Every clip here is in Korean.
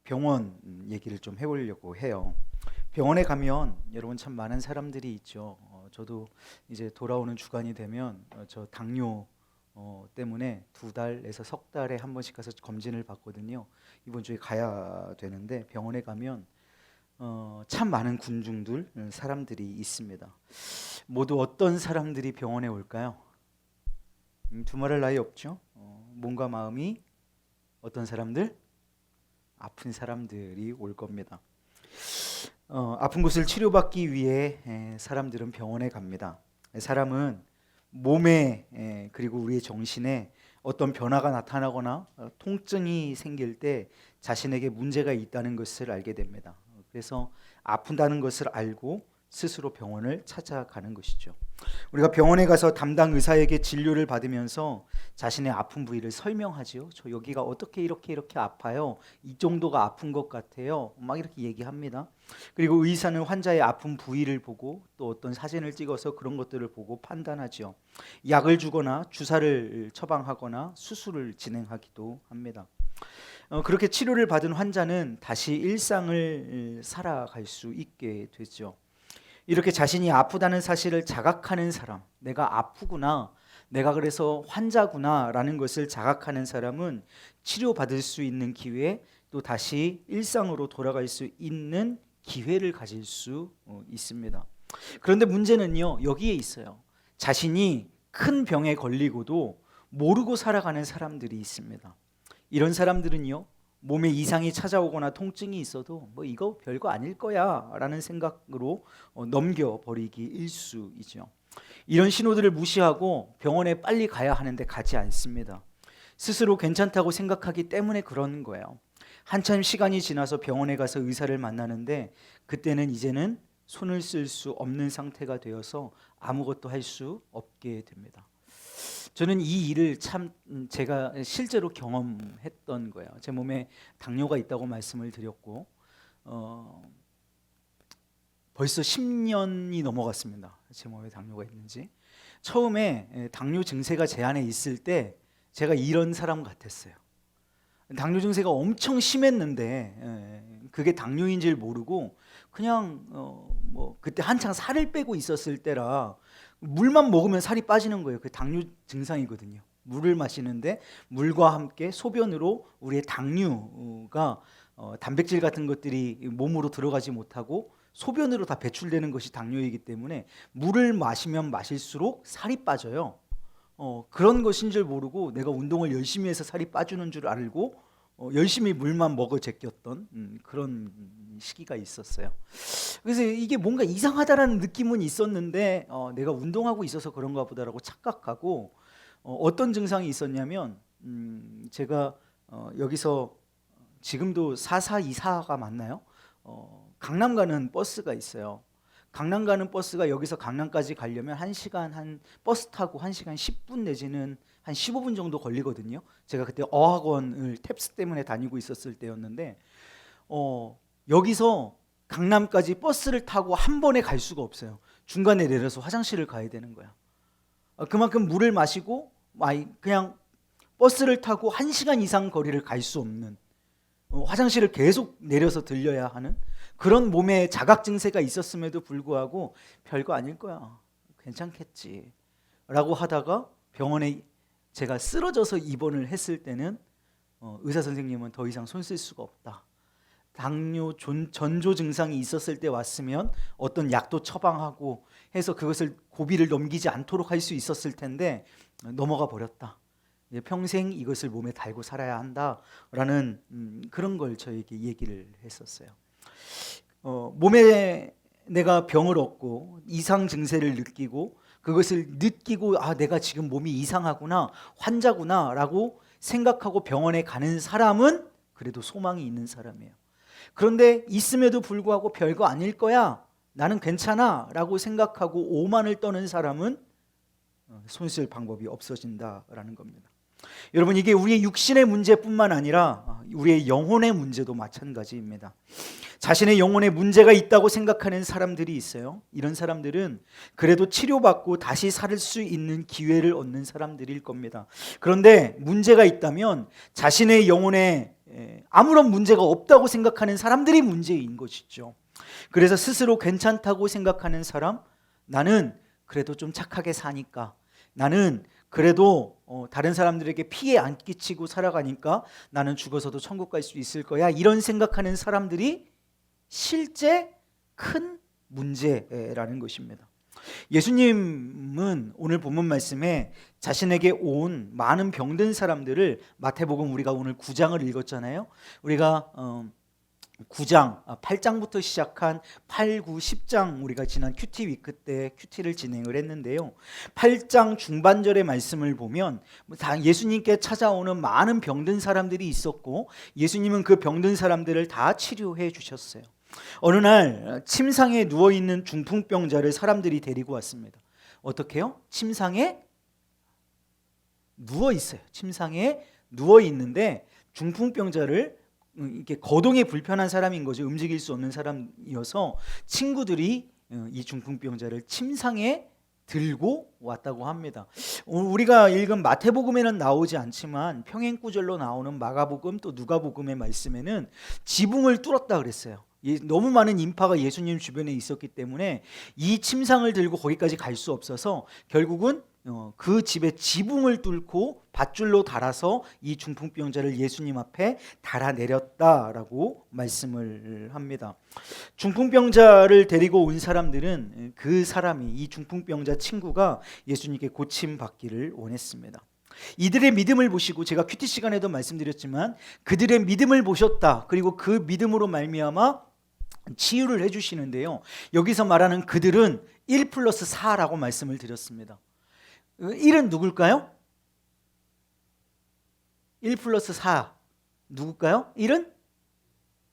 병원 얘기를 좀 해보려고 해요. 병원에 가면 여러분 참 많은 사람들이 있죠. 저도 이제 돌아오는 주간이 되면 저 당뇨 때문에 2달에서 석 달에 한 번씩 가서 검진을 받거든요. 이번 주에 가야 되는데 병원에 가면 참 많은 군중들 사람들이 있습니다. 모두 어떤 사람들이 병원에 올까요? 두말할 나위 없죠. 몸과 마음이 어떤 사람들? 아픈 사람들이 올 겁니다. 아픈 곳을 치료받기 위해 사람들은 병원에 갑니다. 사람은 몸에 그리고 우리의 정신에 어떤 변화가 나타나거나 통증이 생길 때 자신에게 문제가 있다는 것을 알게 됩니다. 그래서 아픈다는 것을 알고 스스로 병원을 찾아가는 것이죠. 우리가 병원에 가서 담당 의사에게 진료를 받으면서 자신의 아픈 부위를 설명하지요. 저 여기가 어떻게 이렇게 아파요. 이 정도가 아픈 것 같아요. 막 이렇게 얘기합니다. 그리고 의사는 환자의 아픈 부위를 보고 또 어떤 사진을 찍어서 그런 것들을 보고 판단하지요. 약을 주거나 주사를 처방하거나 수술을 진행하기도 합니다. 그렇게 치료를 받은 환자는 다시 일상을 살아갈 수 있게 되죠. 이렇게 자신이 아프다는 사실을 자각하는 사람, 내가 아프구나, 내가 그래서 환자구나 라는 것을 자각하는 사람은 치료받을 수 있는 기회, 또 다시 일상으로 돌아갈 수 있는 기회를 가질 수 있습니다. 그런데 문제는요, 여기에 있어요. 자신이 큰 병에 걸리고도 모르고 살아가는 사람들이 있습니다. 이런 사람들은요, 몸에 이상이 찾아오거나 통증이 있어도 뭐 이거 별거 아닐 거야 라는 생각으로 넘겨버리기 일쑤이죠. 이런 신호들을 무시하고 병원에 빨리 가야 하는데 가지 않습니다. 스스로 괜찮다고 생각하기 때문에 그런 거예요. 한참 시간이 지나서 병원에 가서 의사를 만나는데 그때는 이제는 손을 쓸 수 없는 상태가 되어서 아무것도 할 수 없게 됩니다. 저는 이 일을 참 제가 실제로 경험했던 거예요. 제 몸에 당뇨가 있다고 말씀을 드렸고 벌써 10년이 넘어갔습니다. 제 몸에 당뇨가 있는지. 처음에 당뇨 증세가 제 안에 있을 때 제가 이런 사람 같았어요. 당뇨 증세가 엄청 심했는데 그게 당뇨인지를 모르고 그냥 뭐 그때 한창 살을 빼고 있었을 때라 물만 먹으면 살이 빠지는 거예요. 그 당뇨 증상이거든요. 물을 마시는데 물과 함께 소변으로 우리의 당류가 단백질 같은 것들이 몸으로 들어가지 못하고 소변으로 다 배출되는 것이 당뇨이기 때문에 물을 마시면 마실수록 살이 빠져요. 그런 것인 줄 모르고 내가 운동을 열심히 해서 살이 빠지는 줄 알고 열심히 물만 먹어 제꼈던 그런 시기가 있었어요. 그래서 이게 뭔가 이상하다라는 느낌은 있었는데 내가 운동하고 있어서 그런가 보다라고 착각하고 어떤 증상이 있었냐면 제가 여기서 지금도 4424가 맞나요? 강남 가는 버스가 있어요. 강남 가는 버스가 여기서 강남까지 가려면 1시간 한 버스 타고 1시간 10분 내지는 한 15분 정도 걸리거든요. 제가 그때 어학원을 탭스 때문에 다니고 있었을 때였는데 여기서 강남까지 버스를 타고 한 번에 갈 수가 없어요. 중간에 내려서 화장실을 가야 되는 거야. 그만큼 물을 마시고 그냥 버스를 타고 1시간 이상 거리를 갈 수 없는 화장실을 계속 내려서 들려야 하는 그런 몸에 자각 증세가 있었음에도 불구하고 별거 아닐 거야, 괜찮겠지 라고 하다가 병원에 제가 쓰러져서 입원을 했을 때는 의사 선생님은 더 이상 손 쓸 수가 없다. 당뇨 전조 증상이 있었을 때 왔으면 어떤 약도 처방하고 해서 그것을 고비를 넘기지 않도록 할 수 있었을 텐데 넘어가 버렸다. 평생 이것을 몸에 달고 살아야 한다라는 그런 걸 저에게 얘기를 했었어요. 몸에 내가 병을 얻고 이상 증세를 느끼고 그것을 느끼고 내가 지금 몸이 이상하구나, 환자구나라고 생각하고 병원에 가는 사람은 그래도 소망이 있는 사람이에요. 그런데 있음에도 불구하고 별거 아닐 거야, 나는 괜찮아 라고 생각하고 오만을 떠는 사람은 손 쓸 방법이 없어진다라는 겁니다. 여러분, 이게 우리의 육신의 문제뿐만 아니라 우리의 영혼의 문제도 마찬가지입니다. 자신의 영혼에 문제가 있다고 생각하는 사람들이 있어요. 이런 사람들은 그래도 치료받고 다시 살 수 있는 기회를 얻는 사람들일 겁니다. 그런데 문제가 있다면 자신의 영혼에 아무런 문제가 없다고 생각하는 사람들이 문제인 것이죠. 그래서 스스로 괜찮다고 생각하는 사람, 나는 그래도 좀 착하게 사니까, 나는 그래도 다른 사람들에게 피해 안 끼치고 살아가니까 나는 죽어서도 천국 갈 수 있을 거야, 이런 생각하는 사람들이 실제 큰 문제라는 것입니다. 예수님은 오늘 본문 말씀에 자신에게 온 많은 병든 사람들을, 마태복음 우리가 오늘 9장을 읽었잖아요. 우리가 9장, 8장부터 시작한 8, 9, 10장 우리가 지난 큐티 위크 때 큐티를 진행을 했는데요. 8장 중반절의 말씀을 보면 다 예수님께 찾아오는 많은 병든 사람들이 있었고, 예수님은 그 병든 사람들을 다 치료해 주셨어요. 어느 날 침상에 누워있는 중풍병자를 사람들이 데리고 왔습니다. 어떻게요? 침상에 누워있어요. 침상에 누워있는데 중풍병자를, 이렇게 거동이 불편한 사람인 거죠. 움직일 수 없는 사람이어서 친구들이 이 중풍병자를 침상에 들고 왔다고 합니다. 우리가 읽은 마태복음에는 나오지 않지만 평행구절로 나오는 마가복음 또 누가복음의 말씀에는 지붕을 뚫었다 그랬어요. 너무 많은 인파가 예수님 주변에 있었기 때문에 이 침상을 들고 거기까지 갈 수 없어서 결국은 그 집의 지붕을 뚫고 밧줄로 달아서 이 중풍병자를 예수님 앞에 달아내렸다라고 말씀을 합니다. 중풍병자를 데리고 온 사람들은 그 사람이, 이 중풍병자 친구가 예수님께 고침받기를 원했습니다. 이들의 믿음을 보시고, 제가 큐티 시간에도 말씀드렸지만 그들의 믿음을 보셨다. 그리고 그 믿음으로 말미암아 치유를 해주시는데요. 여기서 말하는 그들은 1+4라고 말씀을 드렸습니다. 1은 누굴까요? 1+4 누굴까요? 1은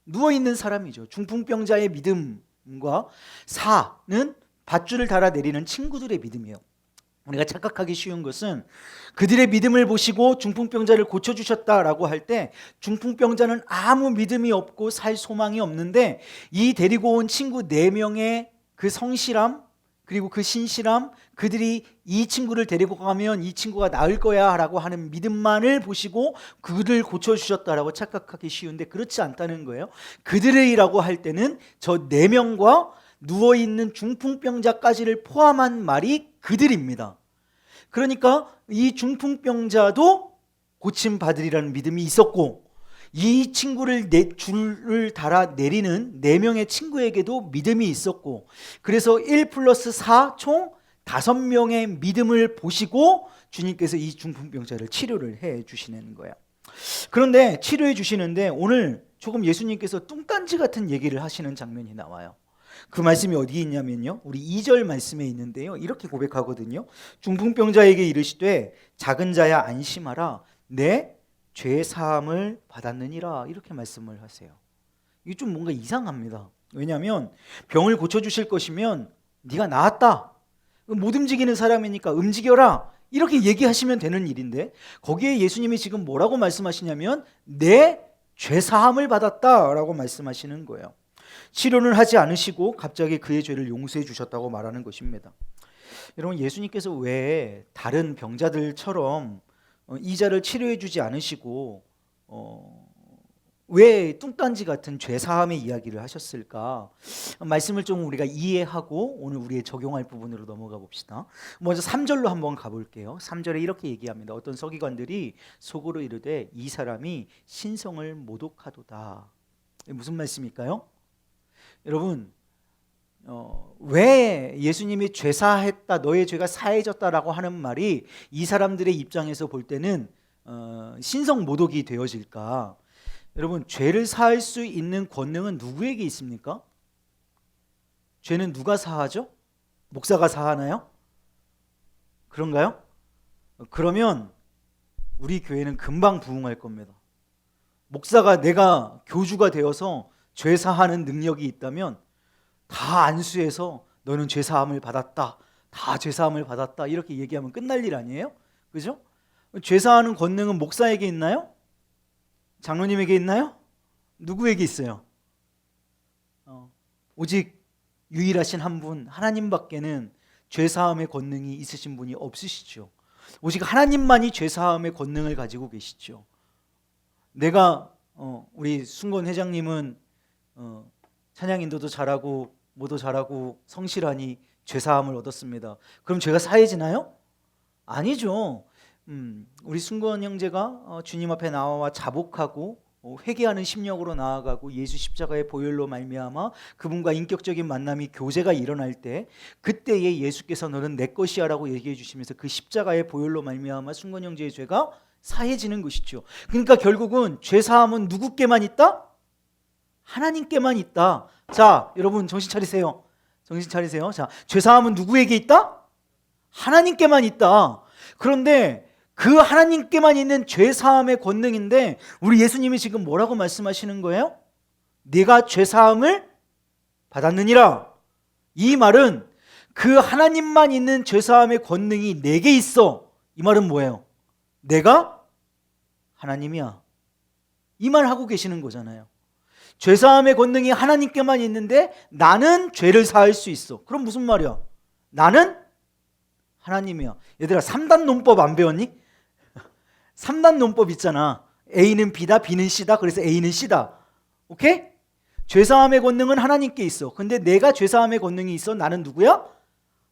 누워있는 사람이죠. 중풍병자의 믿음과 4는 밧줄을 달아 내리는 친구들의 믿음이에요. 우리가 착각하기 쉬운 것은 그들의 믿음을 보시고 중풍병자를 고쳐주셨다라고 할 때 중풍병자는 아무 믿음이 없고 살 소망이 없는데 이 데리고 온 친구 4명의 그 성실함, 그리고 그 신실함, 그들이 이 친구를 데리고 가면 이 친구가 나을 거야 라고 하는 믿음만을 보시고 그들을 고쳐주셨다라고 착각하기 쉬운데 그렇지 않다는 거예요. 그들이라고 할 때는 저 4명과 누워있는 중풍병자까지를 포함한 말이 그들입니다. 그러니까 이 중풍병자도 고침받으리라는 믿음이 있었고, 이 친구를 줄을 달아 내리는 4명의 친구에게도 믿음이 있었고, 그래서 1+4 총 5명의 믿음을 보시고 주님께서 이 중풍병자를 치료를 해 주시는 거예요. 그런데 치료해 주시는데 오늘 조금 예수님께서 뚱딴지 같은 얘기를 하시는 장면이 나와요. 그 말씀이 어디에 있냐면요, 우리 2절 말씀에 있는데요, 이렇게 고백하거든요. 중풍병자에게 이르시되 작은 자야 안심하라, 내 죄 사함을 받았느니라, 이렇게 말씀을 하세요. 이게 좀 뭔가 이상합니다. 왜냐하면 병을 고쳐주실 것이면 네가 나았다, 못 움직이는 사람이니까 움직여라, 이렇게 얘기하시면 되는 일인데 거기에 예수님이 지금 뭐라고 말씀하시냐면 내 죄 사함을 받았다라고 말씀하시는 거예요. 치료는 하지 않으시고 갑자기 그의 죄를 용서해 주셨다고 말하는 것입니다. 여러분, 예수님께서 왜 다른 병자들처럼 이자를 치료해 주지 않으시고 왜 뚱딴지 같은 죄 사함의 이야기를 하셨을까? 말씀을 좀 우리가 이해하고 오늘 우리의 적용할 부분으로 넘어가 봅시다. 먼저 3절로 한번 가볼게요. 3절에 이렇게 얘기합니다. 어떤 서기관들이 속으로 이르되 이 사람이 신성을 모독하도다. 무슨 말씀일까요? 여러분, 왜 예수님이 죄사했다, 너의 죄가 사해졌다라고 하는 말이 이 사람들의 입장에서 볼 때는 신성 모독이 되어질까? 여러분, 죄를 사할 수 있는 권능은 누구에게 있습니까? 죄는 누가 사하죠? 목사가 사하나요? 그런가요? 그러면 우리 교회는 금방 부흥할 겁니다. 목사가, 내가 교주가 되어서 죄 사하는 능력이 있다면 다 안수해서 너는 죄 사함을 받았다, 다 죄 사함을 받았다, 이렇게 얘기하면 끝날 일 아니에요? 그죠? 죄 사하는 권능은 목사에게 있나요? 장로님에게 있나요? 누구에게 있어요? 오직 유일하신 한 분, 하나님밖에는 죄 사함의 권능이 있으신 분이 없으시죠. 오직 하나님만이 죄 사함의 권능을 가지고 계시죠. 내가 우리 순건 회장님은 찬양 인도도 잘하고 뭐도 잘하고 성실하니 죄사함을 얻었습니다. 그럼 죄가 사해지나요? 아니죠. 우리 순건 형제가 주님 앞에 나와 자복하고 회개하는 심령으로 나아가고 예수 십자가의 보혈로 말미암아 그분과 인격적인 만남이 교제가 일어날 때 그때에 예수께서 너는 내 것이야라고 얘기해 주시면서 그 십자가의 보혈로 말미암아 순건 형제의 죄가 사해지는 것이죠. 그러니까 결국은 죄 사함은 누구께만 있다? 하나님께만 있다. 자, 여러분 정신 차리세요. 정신 차리세요. 자, 죄 사함은 누구에게 있다? 하나님께만 있다. 그런데 그 하나님께만 있는 죄 사함의 권능인데 우리 예수님이 지금 뭐라고 말씀하시는 거예요? 네가 죄 사함을 받았느니라. 이 말은 그 하나님만 있는 죄 사함의 권능이 내게 있어. 이 말은 뭐예요? 내가 하나님이야. 이 말 하고 계시는 거잖아요. 죄 사함의 권능이 하나님께만 있는데 나는 죄를 사할 수 있어. 그럼 무슨 말이야? 나는 하나님이야. 얘들아 3단 논법 안 배웠니? 3단 논법 있잖아. A는 B다, B는 C다. 그래서 A는 C다. 오케이? 죄사함의 권능은 하나님께 있어. 근데 내가 죄사함의 권능이 있어. 나는 누구야?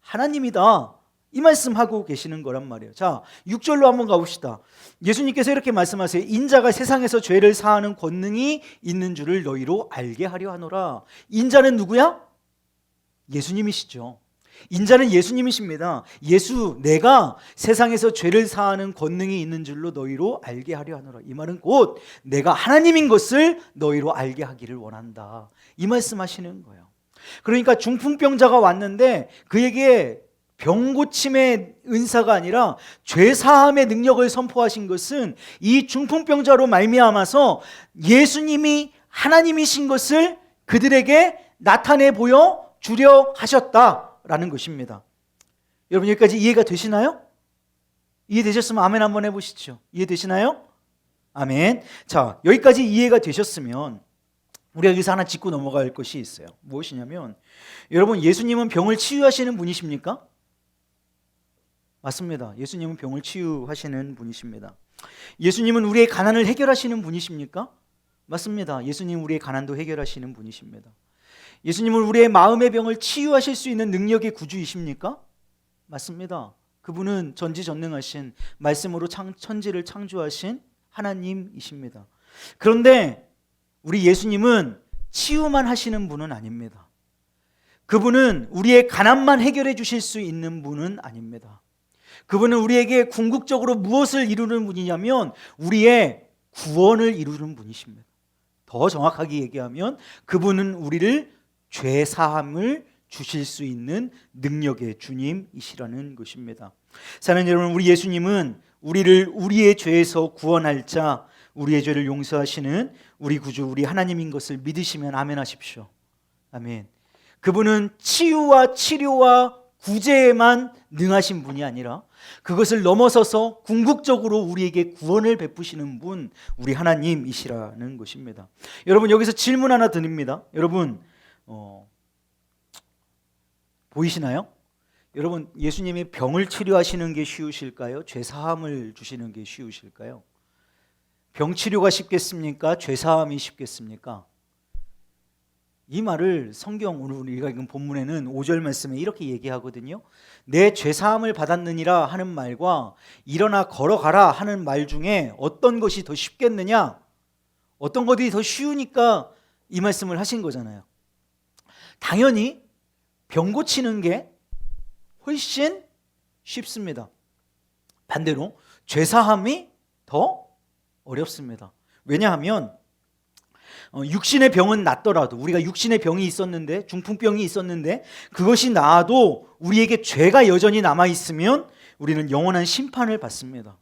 하나님이다. 이 말씀하고 계시는 거란 말이에요. 자, 6절로 한번 가봅시다. 예수님께서 이렇게 말씀하세요. 인자가 세상에서 죄를 사하는 권능이 있는 줄을 너희로 알게 하려 하노라. 인자는 누구야? 예수님이시죠. 인자는 예수님이십니다. 내가 세상에서 죄를 사하는 권능이 있는 줄로 너희로 알게 하려 하노라. 이 말은 곧 내가 하나님인 것을 너희로 알게 하기를 원한다. 이 말씀하시는 거예요. 그러니까 중풍병자가 왔는데 그에게 병고침의 은사가 아니라 죄사함의 능력을 선포하신 것은 이 중풍병자로 말미암아서 예수님이 하나님이신 것을 그들에게 나타내 보여 주려 하셨다라는 것입니다. 여러분 여기까지 이해가 되시나요? 이해되셨으면 아멘 한번 해보시죠. 이해되시나요? 아멘. 자, 여기까지 이해가 되셨으면 우리가 여기서 하나 짚고 넘어갈 것이 있어요. 무엇이냐면 여러분 예수님은 병을 치유하시는 분이십니까? 맞습니다. 예수님은 병을 치유하시는 분이십니다. 예수님은 우리의 가난을 해결하시는 분이십니까? 맞습니다. 예수님은 우리의 가난도 해결하시는 분이십니다. 예수님은 우리의 마음의 병을 치유하실 수 있는 능력의 구주이십니까? 맞습니다. 그분은 전지전능하신 말씀으로 천지를 창조하신 하나님이십니다. 그런데 우리 예수님은 치유만 하시는 분은 아닙니다. 그분은 우리의 가난만 해결해 주실 수 있는 분은 아닙니다. 그분은 우리에게 궁극적으로 무엇을 이루는 분이냐면 우리의 구원을 이루는 분이십니다. 더 정확하게 얘기하면 그분은 우리를 죄 사함을 주실 수 있는 능력의 주님이시라는 것입니다. 사랑하는 여러분, 우리 예수님은 우리를 우리의 죄에서 구원할 자, 우리의 죄를 용서하시는 우리 구주, 우리 하나님인 것을 믿으시면 아멘 하십시오. 아멘. 그분은 치유와 치료와 구제에만 능하신 분이 아니라 그것을 넘어서서 궁극적으로 우리에게 구원을 베푸시는 분, 우리 하나님이시라는 것입니다. 여러분 여기서 질문 하나 드립니다. 여러분 보이시나요? 여러분 예수님이 병을 치료하시는 게 쉬우실까요? 죄사함을 주시는 게 쉬우실까요? 병 치료가 쉽겠습니까? 죄사함이 쉽겠습니까? 이 말을 성경 오늘 우리가 읽은 본문에는 5절 말씀에 이렇게 얘기하거든요. 내 죄사함을 받았느니라 하는 말과 일어나 걸어가라 하는 말 중에 어떤 것이 더 쉽겠느냐? 어떤 것이 더 쉬우니까 이 말씀을 하신 거잖아요. 당연히 병 고치는 게 훨씬 쉽습니다. 반대로 죄사함이 더 어렵습니다. 왜냐하면 육신의 병은 낫더라도 우리가 육신의 병이 있었는데 중풍병이 있었는데 그것이 나아도 우리에게 죄가 여전히 남아있으면 우리는 영원한 심판을 받습니다.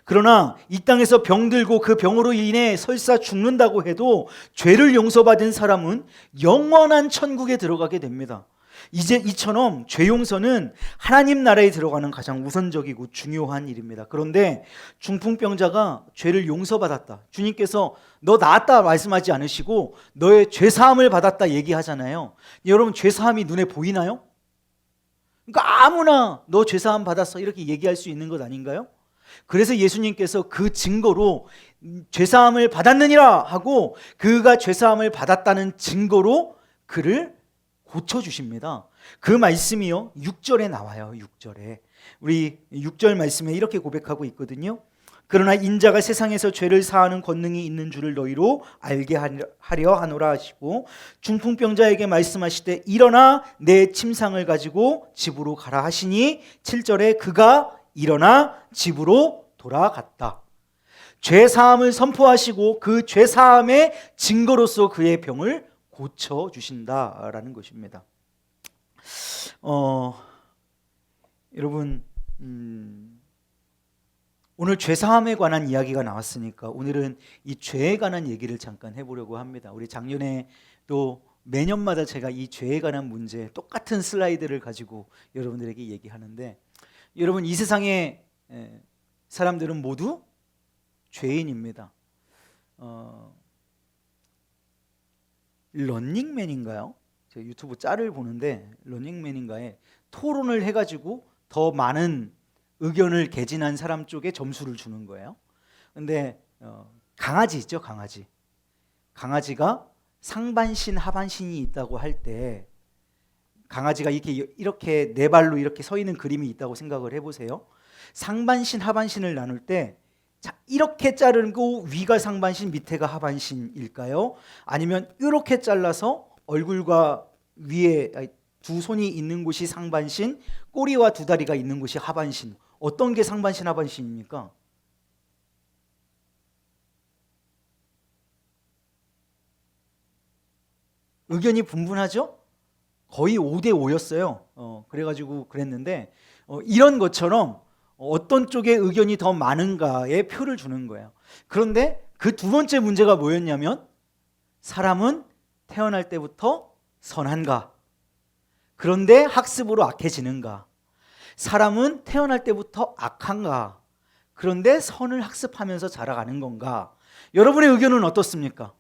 그러나 이 땅에서 병들고 그 병으로 인해 설사 죽는다고 해도 죄를 용서받은 사람은 영원한 천국에 들어가게 됩니다. 이제 이처럼 죄 용서는 하나님 나라에 들어가는 가장 우선적이고 중요한 일입니다. 그런데 중풍병자가 죄를 용서받았다, 주님께서 너 나았다 말씀하지 않으시고 너의 죄사함을 받았다 얘기하잖아요. 여러분 죄사함이 눈에 보이나요? 그러니까 아무나 너 죄사함 받았어 이렇게 얘기할 수 있는 것 아닌가요? 그래서 예수님께서 그 증거로 죄사함을 받았느니라 하고 그가 죄사함을 받았다는 증거로 그를 고쳐주십니다. 그 말씀이요 6절에 나와요. 6절에 우리 6절 말씀에 이렇게 고백하고 있거든요. 그러나 인자가 세상에서 죄를 사하는 권능이 있는 줄을 너희로 알게 하려 하노라 하시고 중풍병자에게 말씀하시되 일어나 내 침상을 가지고 집으로 가라 하시니 7절에 그가 일어나 집으로 돌아갔다. 죄사함을 선포하시고 그 죄사함의 증거로서 그의 병을 고쳐주신다라는 것입니다. 여러분 오늘 죄사함에 관한 이야기가 나왔으니까 오늘은 이 죄에 관한 얘기를 잠깐 해보려고 합니다. 우리 작년에 또 매년마다 제가 이 죄에 관한 문제 똑같은 슬라이드를 가지고 여러분들에게 얘기하는데 여러분 이 세상의 사람들은 모두 죄인입니다. 런닝맨인가요? 제가 유튜브 짤을 보는데 런닝맨인가에 토론을 해가지고 더 많은 의견을 개진한 사람 쪽에 점수를 주는 거예요. 근데 강아지 있죠, 강아지. 강아지가 상반신, 하반신이 있다고 할 때 강아지가 이렇게 네 발로 이렇게 서 있는 그림이 있다고 생각을 해보세요. 상반신, 하반신을 나눌 때 자, 이렇게 자르고 위가 상반신, 밑에가 하반신일까요? 아니면 이렇게 잘라서 얼굴과 위에 두 손이 있는 곳이 상반신, 꼬리와 두 다리가 있는 곳이 하반신. 어떤 게 상반신, 하반신입니까? 의견이 분분하죠? 거의 5대 5였어요. 그래가지고 그랬는데 이런 것처럼 어떤 쪽의 의견이 더 많은가에 표를 주는 거예요. 그런데 그 두 번째 문제가 뭐였냐면 사람은 태어날 때부터 선한가? 그런데 학습으로 악해지는가? 사람은 태어날 때부터 악한가? 그런데 선을 학습하면서 자라가는 건가? 여러분의 의견은 어떻습니까?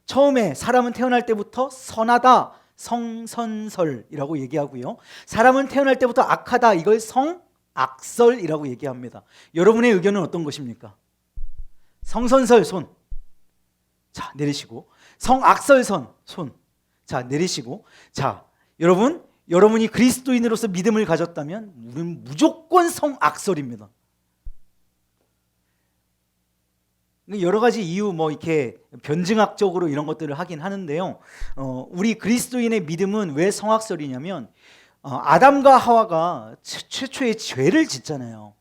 처음에 사람은 태어날 때부터 선하다, 성선설이라고 얘기하고요. 사람은 태어날 때부터 악하다, 이걸 성악설이라고 얘기합니다. 여러분의 의견은 어떤 것입니까? 성선설 손. 자, 내리시고. 성악설 손. 자, 내리시고. 자, 여러분이 그리스도인으로서 믿음을 가졌다면 우리는 무조건 성악설입니다. 여러 가지 이유 이렇게 변증학적으로 이런 것들을 하긴 하는데요. 우리 그리스도인의 믿음은 왜 성악설이냐면 아담과 하와가 최초의 죄를 짓잖아요.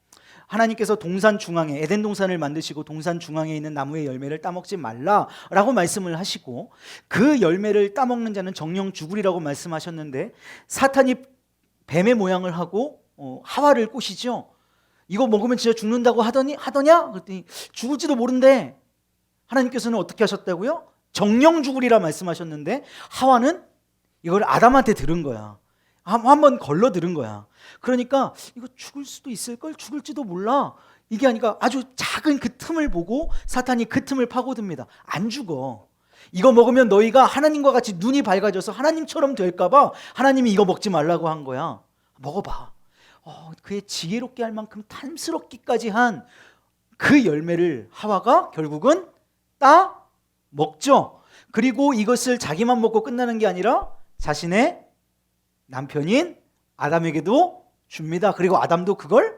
하나님께서 동산 중앙에 에덴 동산을 만드시고 동산 중앙에 있는 나무의 열매를 따먹지 말라라고 말씀을 하시고 그 열매를 따먹는 자는 정령 죽으리라고 말씀하셨는데 사탄이 뱀의 모양을 하고 하와를 꼬시죠. 이거 먹으면 진짜 죽는다고 하더냐? 그랬더니 죽을지도 모른대. 하나님께서는 어떻게 하셨다고요? 정령 죽으리라 말씀하셨는데 하와는 이걸 아담한테 들은 거야. 한번 걸러 들은 거야. 그러니까 이거 죽을 수도 있을걸? 죽을지도 몰라. 이게 아니라 아주 작은 그 틈을 보고 사탄이 그 틈을 파고듭니다. 안 죽어. 이거 먹으면 너희가 하나님과 같이 눈이 밝아져서 하나님처럼 될까 봐 하나님이 이거 먹지 말라고 한 거야. 먹어봐. 그의 지혜롭게 할 만큼 탐스럽기까지 한 그 열매를 하와가 결국은 따 먹죠. 그리고 이것을 자기만 먹고 끝나는 게 아니라 자신의 남편인 아담에게도 줍니다. 그리고 아담도 그걸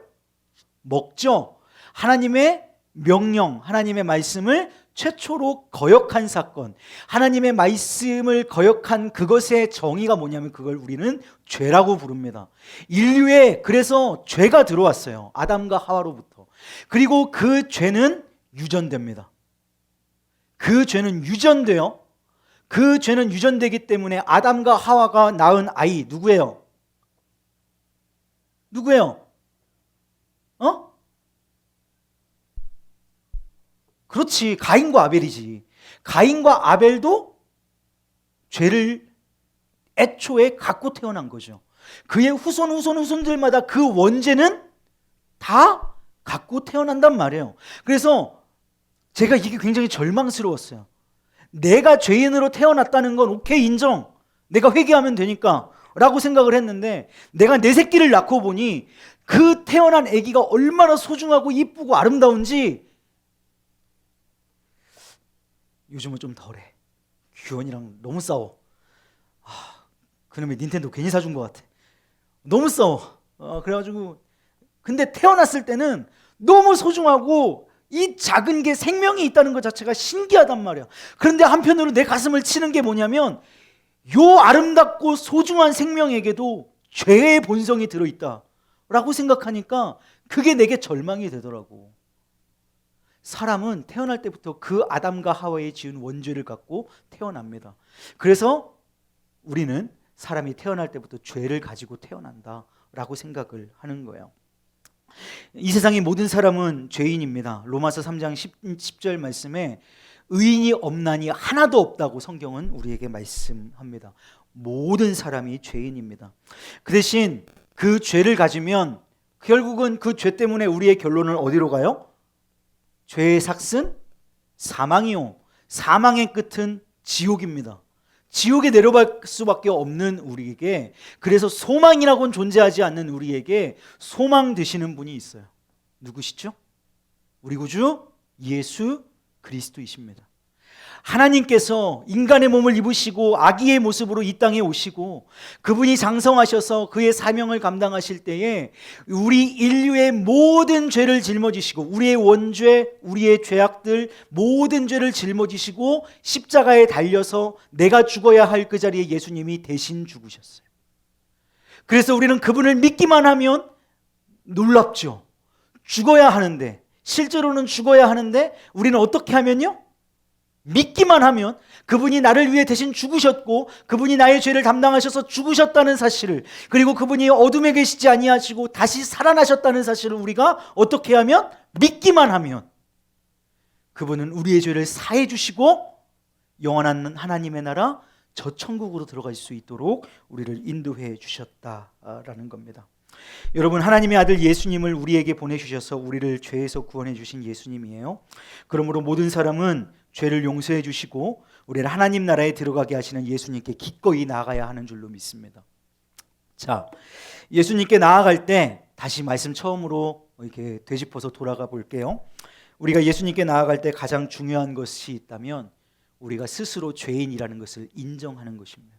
먹죠. 하나님의 명령, 하나님의 말씀을 최초로 거역한 사건, 하나님의 말씀을 거역한 그것의 정의가 뭐냐면 그걸 우리는 죄라고 부릅니다. 인류에 그래서 죄가 들어왔어요. 아담과 하와로부터. 그리고 그 죄는 유전됩니다. 그 죄는 유전돼요. 그 죄는 유전되기 때문에 아담과 하와가 낳은 아이 누구예요? 누구예요? 그렇지, 가인과 아벨이지. 가인과 아벨도 죄를 애초에 갖고 태어난 거죠. 그의 후손들마다 그 원죄는 다 갖고 태어난단 말이에요. 그래서 제가 이게 굉장히 절망스러웠어요. 내가 죄인으로 태어났다는 건 오케이, 인정. 내가 회개하면 되니까 라고 생각을 했는데 내가 내 새끼를 낳고 보니 그 태어난 아기가 얼마나 소중하고 이쁘고 아름다운지 요즘은 좀 덜해. 규현이랑 너무 싸워. 그놈의 닌텐도 괜히 사준 것 같아. 너무 싸워. 그래가지고 근데 태어났을 때는 너무 소중하고 이 작은 게 생명이 있다는 것 자체가 신기하단 말이야. 그런데 한편으로 내 가슴을 치는 게 뭐냐면 요 아름답고 소중한 생명에게도 죄의 본성이 들어있다라고 생각하니까 그게 내게 절망이 되더라고. 사람은 태어날 때부터 그 아담과 하와의 지은 원죄를 갖고 태어납니다. 그래서 우리는 사람이 태어날 때부터 죄를 가지고 태어난다라고 생각을 하는 거예요. 이 세상의 모든 사람은 죄인입니다. 로마서 3장 10절 말씀에 의인이 없나니 하나도 없다고 성경은 우리에게 말씀합니다. 모든 사람이 죄인입니다. 그 대신 그 죄를 가지면 결국은 그 죄 때문에 우리의 결론은 어디로 가요? 죄의 삭은 사망이요, 사망의 끝은 지옥입니다. 지옥에 내려갈 수밖에 없는 우리에게, 그래서 소망이라고는 존재하지 않는 우리에게 소망 되시는 분이 있어요. 누구시죠? 우리 구주 예수 그리스도이십니다. 하나님께서 인간의 몸을 입으시고 아기의 모습으로 이 땅에 오시고 그분이 장성하셔서 그의 사명을 감당하실 때에 우리 인류의 모든 죄를 짊어지시고 우리의 원죄, 우리의 죄악들 모든 죄를 짊어지시고 십자가에 달려서 내가 죽어야 할 그 자리에 예수님이 대신 죽으셨어요. 그래서 우리는 그분을 믿기만 하면 놀랍죠. 죽어야 하는데, 실제로는 죽어야 하는데 우리는 어떻게 하면요? 믿기만 하면 그분이 나를 위해 대신 죽으셨고 그분이 나의 죄를 담당하셔서 죽으셨다는 사실을, 그리고 그분이 어둠에 계시지 아니하시고 다시 살아나셨다는 사실을 우리가 어떻게 하면? 믿기만 하면 그분은 우리의 죄를 사해 주시고 영원한 하나님의 나라 저 천국으로 들어갈 수 있도록 우리를 인도해 주셨다라는 겁니다. 여러분, 하나님의 아들 예수님을 우리에게 보내주셔서 우리를 죄에서 구원해 주신 예수님이에요. 그러므로 모든 사람은 죄를 용서해 주시고 우리를 하나님 나라에 들어가게 하시는 예수님께 기꺼이 나아가야 하는 줄로 믿습니다. 자, 예수님께 나아갈 때 다시 말씀 처음으로 이렇게 되짚어서 돌아가 볼게요. 우리가 예수님께 나아갈 때 가장 중요한 것이 있다면 우리가 스스로 죄인이라는 것을 인정하는 것입니다.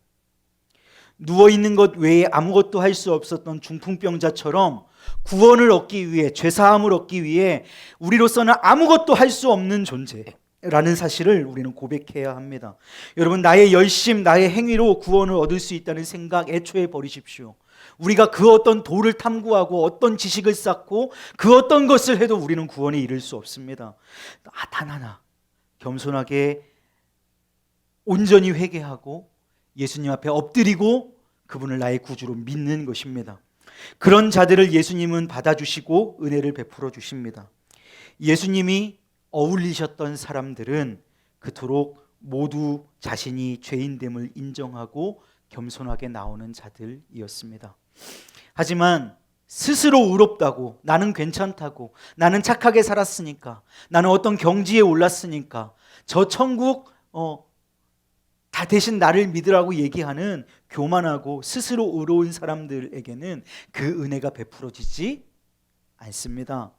누워있는 것 외에 아무것도 할 수 없었던 중풍병자처럼 구원을 얻기 위해, 죄사함을 얻기 위해 우리로서는 아무것도 할 수 없는 존재라는 사실을 우리는 고백해야 합니다. 여러분, 나의 열심, 나의 행위로 구원을 얻을 수 있다는 생각 애초에 버리십시오. 우리가 그 어떤 도를 탐구하고 어떤 지식을 쌓고 그 어떤 것을 해도 우리는 구원에 이를 수 없습니다. 단 하나, 겸손하게 온전히 회개하고 예수님 앞에 엎드리고 그분을 나의 구주로 믿는 것입니다. 그런 자들을 예수님은 받아주시고 은혜를 베풀어 주십니다. 예수님이 어울리셨던 사람들은 그토록 모두 자신이 죄인됨을 인정하고 겸손하게 나오는 자들이었습니다. 하지만 스스로 의롭다고, 나는 괜찮다고, 나는 착하게 살았으니까, 나는 어떤 경지에 올랐으니까 저 천국 다 대신 나를 믿으라고 얘기하는 교만하고 스스로 의로운 사람들에게는 그 은혜가 베풀어지지 않습니다.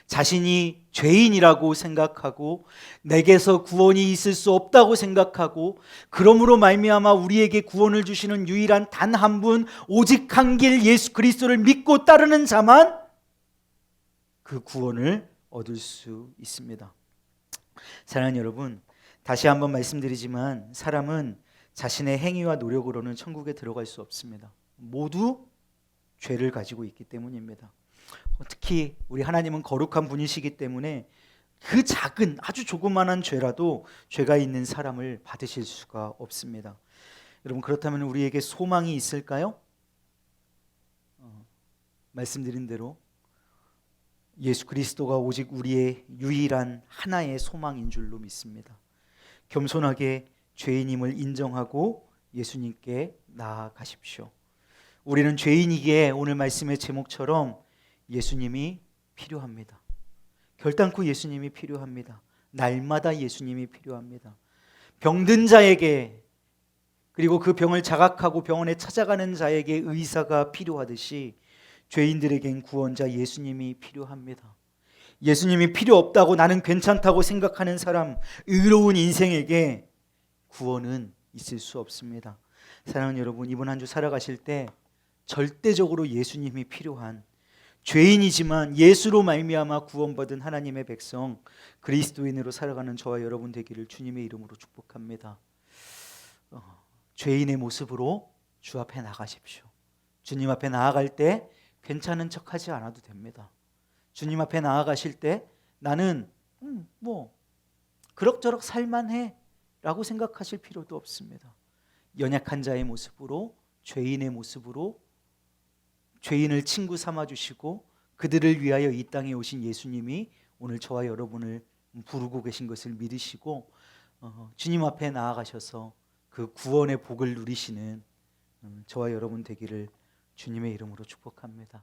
자신이 죄인이라고 생각하고 내게서 구원이 있을 수 없다고 생각하고 그러므로 말미암아 우리에게 구원을 주시는 유일한 단 한 분, 오직 한 길 예수 그리스도를 믿고 따르는 자만 그 구원을 얻을 수 있습니다. 사랑하는 여러분, 다시 한번 말씀드리지만 사람은 자신의 행위와 노력으로는 천국에 들어갈 수 없습니다. 모두 죄를 가지고 있기 때문입니다. 특히 우리 하나님은 거룩한 분이시기 때문에 그 작은 아주 조그만한 죄라도 죄가 있는 사람을 받으실 수가 없습니다. 여러분, 그렇다면 우리에게 소망이 있을까요? 말씀드린 대로 예수 그리스도가 오직 우리의 유일한 하나의 소망인 줄로 믿습니다. 겸손하게 죄인임을 인정하고 예수님께 나아가십시오. 우리는 죄인이기에 오늘 말씀의 제목처럼 예수님이 필요합니다. 결단코 예수님이 필요합니다. 날마다 예수님이 필요합니다. 병든 자에게, 그리고 그 병을 자각하고 병원에 찾아가는 자에게 의사가 필요하듯이 죄인들에겐 구원자 예수님이 필요합니다. 예수님이 필요 없다고 나는 괜찮다고 생각하는 사람, 의로운 인생에게 구원은 있을 수 없습니다. 사랑하는 여러분, 이번 한 주 살아가실 때 절대적으로 예수님이 필요한, 죄인이지만 예수로 말미암아 구원받은 하나님의 백성, 그리스도인으로 살아가는 저와 여러분 되기를 주님의 이름으로 축복합니다. 죄인의 모습으로 주 앞에 나가십시오. 주님 앞에 나아갈 때 괜찮은 척하지 않아도 됩니다. 주님 앞에 나아가실 때 나는 뭐 그럭저럭 살만해 라고 생각하실 필요도 없습니다. 연약한 자의 모습으로, 죄인의 모습으로 죄인을 친구 삼아주시고 그들을 위하여 이 땅에 오신 예수님이 오늘 저와 여러분을 부르고 계신 것을 믿으시고 주님 앞에 나아가셔서 그 구원의 복을 누리시는 저와 여러분 되기를 주님의 이름으로 축복합니다.